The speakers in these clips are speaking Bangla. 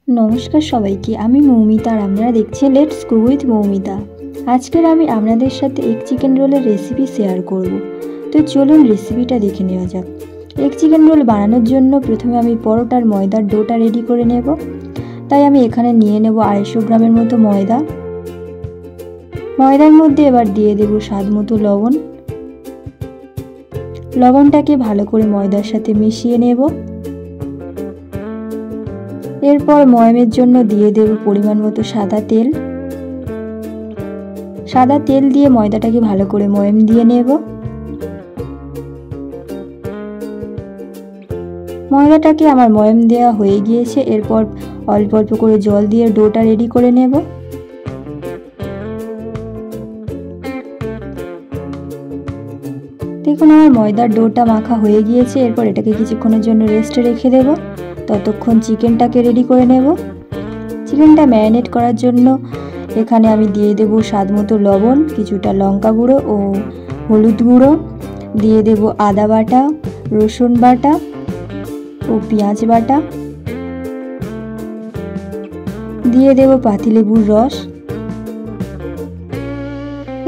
নমস্কার সবাইকে, আমি মৌমিতা আর আপনারা দেখছেন লেটস কুক উইথ মৌমিতা। আজকের আমি আপনাদের সাথে এগ চিকেন রোলের রেসিপি শেয়ার করব। তো চলুন রেসিপিটা দেখে নেওয়া যাক। এগ চিকেন রোল বানানোর জন্য প্রথমে আমি পরোটার ময়দার ডোটা রেডি করে নেব। তাই আমি এখানে নিয়ে নেব 250 গ্রামের মতো ময়দা। ময়দার মধ্যে এবার দিয়ে দেব স্বাদ মতো লবণ। লবণটাকে ভালো করে ময়দার সাথে মিশিয়ে নেব। এরপর ময়ামের জন্য দিয়ে দেব পরিমাণ মতো সাদা তেল। সাদা তেল দিয়ে ময়দাটাকে ভালো করে ময়াম দিয়ে নেব। ময়দাটাকে আমার ময়াম দেওয়া হয়ে গিয়েছে। এরপর অল্প অল্প করে জল দিয়ে ডোটা রেডি করে নেব। দেখুন আমার ময়দার ডোটা মাখা হয়ে গিয়েছে। এরপর এটাকে কিছুক্ষণের জন্য রেস্টে রেখে দেব। ততক্ষণ চিকেনটাকে রেডি করে নেব। চিকেনটা ম্যারিনেট করার জন্য এখানে আমি দিয়ে দেব স্বাদ মতো লবণ, কিছুটা লঙ্কা গুঁড়ো ও হলুদ গুঁড়ো, দিয়ে দেব আদা বাটা, রসুন বাটা ও পেঁয়াজ বাটা, দিয়ে দেব পাতিলেবুর রস।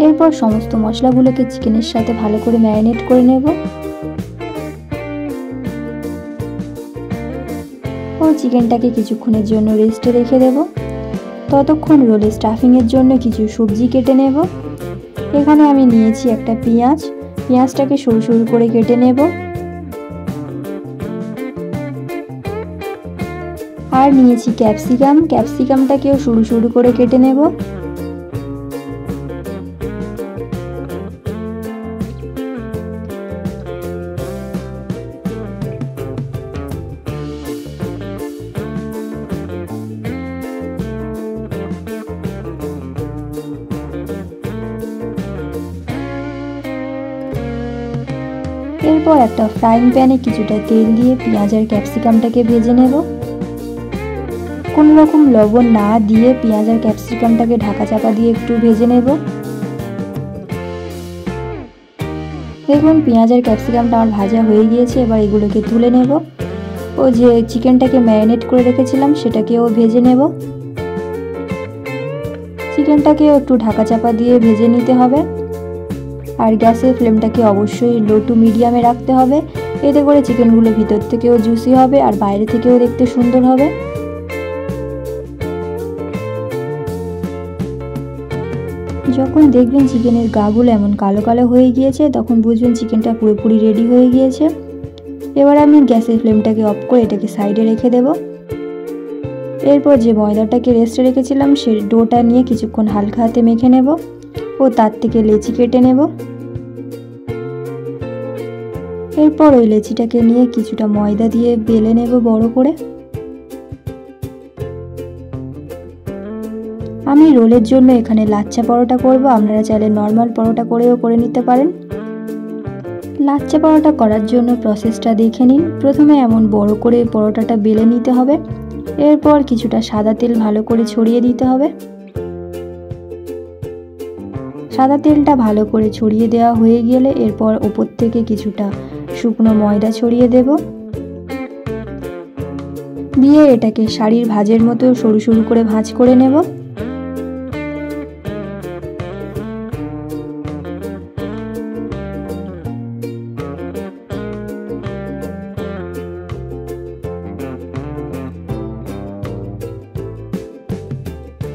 এরপর সমস্ত মশলাগুলোকে চিকেনের সাথে ভালো করে ম্যারিনেট করে নেব ও চিকেনটাকে কিছুক্ষণের জন্য রেস্টে রেখে দেব। ততক্ষণ রোলে স্টাফিংয়ের জন্য কিছু সবজি কেটে নেব। এখানে আমি নিয়েছি একটা পেঁয়াজটাকে সরু সরু করে কেটে নেব। আর নিয়েছি ক্যাপসিকামটাকেও সরু সরু করে কেটে নেব। এরপর একটা ফ্রাইং প্যানে কিছুটা তেল দিয়ে পেঁয়াজ আর ক্যাপসিকামটাকে ভেজে নেব। কোনো রকম লবণ না দিয়ে পেঁয়াজ আর ক্যাপসিকামটাকে ঢাকা চাপা দিয়ে একটু ভেজে নেব। দেখুন পেঁয়াজ আর ক্যাপসিকামটা আমার ভাজা হয়ে গিয়েছে। এবার এগুলোকে তুলে নেব ও যে চিকেনটাকে ম্যারিনেট করে রেখেছিলাম সেটাকেও ভেজে নেব। চিকেনটাকেও একটু ঢাকা চাপা দিয়ে ভেজে নিতে হবে। আর গ্যাসের ফ্লেমটাকে অবশ্যই লো টু মিডিয়ামে রাখতে হবে। এতে করে চিকেনগুলো ভিতর থেকেও জুসি হবে আর বাইরে থেকেও দেখতে সুন্দর হবে। যখন দেখবেন চিকেনের গাগুলো এমন কালো কালো হয়ে গিয়েছে তখন বুঝবেন চিকেনটা পুরোপুরি রেডি হয়ে গিয়েছে। এবার আমি গ্যাসের ফ্লেমটাকে অফ করে এটাকে সাইডে রেখে দেব। এরপর যে ময়দাটাকে রেস্টে রেখেছিলাম সেই ডোটা নিয়ে কিছুক্ষণ হালকা হাতে মেখে নেব ও তার থেকে লেচি কেটে নেব। এরপর ওই লেচিটাকে নিয়ে কিছুটা ময়দা দিয়ে বেলে নেব বড় করে। আমি রোলের জন্য এখানে লাচ্ছা পরোটা করব। আপনারা চাইলে নর্মাল পরোটা করেও করে নিতে পারেন। লাচ্ছা পরোটা করার জন্য প্রসেসটা দেখে নিন। প্রথমে এমন বড় করে পরোটাটা বেলে নিতে হবে। এরপর কিছুটা সাদা তেল ভালো করে ছড়িয়ে দিতে হবে। সাদা তেলটা ভালো করে ছড়িয়ে দেওয়া হয়ে গেলে এরপর ওপর থেকে কিছুটা শুকনো ময়দা ছড়িয়ে দেব। দিয়ে এটাকে শাড়ির ভাঁজের মতো সরু সরু করে ভাঁজ করে নেব।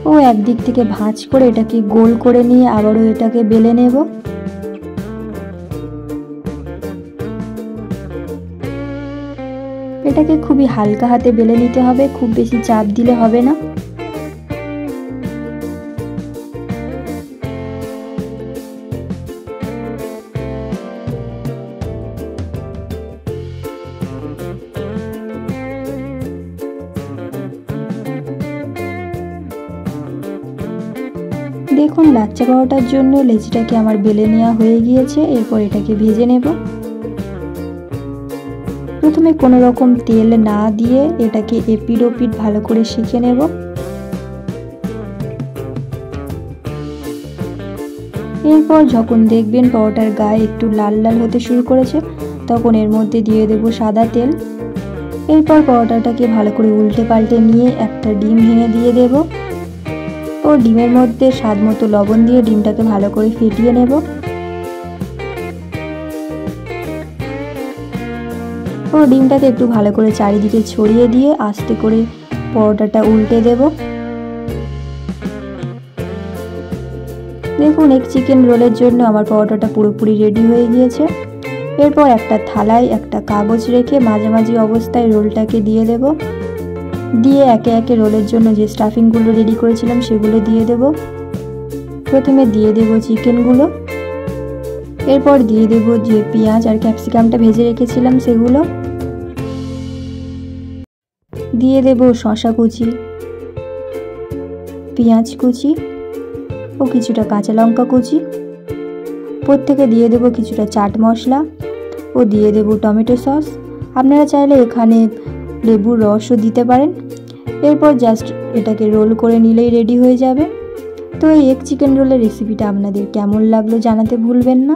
ও একদিক থেকে ভাঁজ করে এটাকে গোল করে নিয়ে আবারও এটাকে বেলে নেব। এটাকে খুবই হালকা হাতে বেলে নিতে হবে, খুব বেশি চাপ দিলে হবে না। দেখুন লাচ্ছা পরোটার জন্য লেচিটাকে আমার বেলে নেওয়া হয়ে গিয়েছে। এরপর এটাকে ভেজে নেব। প্রথমে কোনো রকম তেল না দিয়ে এটাকে এপিট ওপিট ভালো করে সেঁকে নেব। এরপর যখন দেখবেন পরোটার গায়ে একটু লাল লাল হতে শুরু করেছে তখন এর মধ্যে দিয়ে দেব সাদা তেল। এরপর পরোটাটাকে ভালো করে উল্টে পাল্টে নিয়ে একটা ডিম ভেঙে দিয়ে দেব ও ডিমের মধ্যে স্বাদ মতো লবণ দিয়ে ডিমটাকে ভালো করে ফেটিয়ে নেব। ও ডিমটাকে একটু ভালো করে চারিদিকে ছড়িয়ে দিয়ে আস্তে করে পরোটাটা উল্টে দেব। দেখুন এক চিকেন রোলের জন্য আমার পরোটাটা পুরোপুরি রেডি হয়ে গিয়েছে। এরপর একটা থালায় একটা কাগজ রেখে মাঝামাঝি অবস্থায় রোলটাকে দিয়ে দেব। দিয়ে একে একে রোলের জন্য যে স্টাফিংগুলো রেডি করেছিলাম সেগুলো দিয়ে দেব। প্রথমে দিয়ে দেব চিকেনগুলো, এরপর দিয়ে দেব যে পেঁয়াজ আর ক্যাপসিকামটা ভেজে রেখেছিলাম সেগুলো, দিয়ে দেব শসা কুচি, পেঁয়াজ কুচি ও কিছুটা কাঁচা লঙ্কা কুচি। প্রত্যেকে দিয়ে দেব কিছুটা চাট মশলা ও দিয়ে দেব টমেটো সস। আপনারা চাইলে এখানে লেবুর রসও দিতে পারেন। এরপর জাস্ট এটাকে রোল করে নিলেই রেডি হয়ে যাবে। তো এই এগ চিকেন রোলের রেসিপিটা আপনাদের কেমন লাগলো জানাতে ভুলবেন না।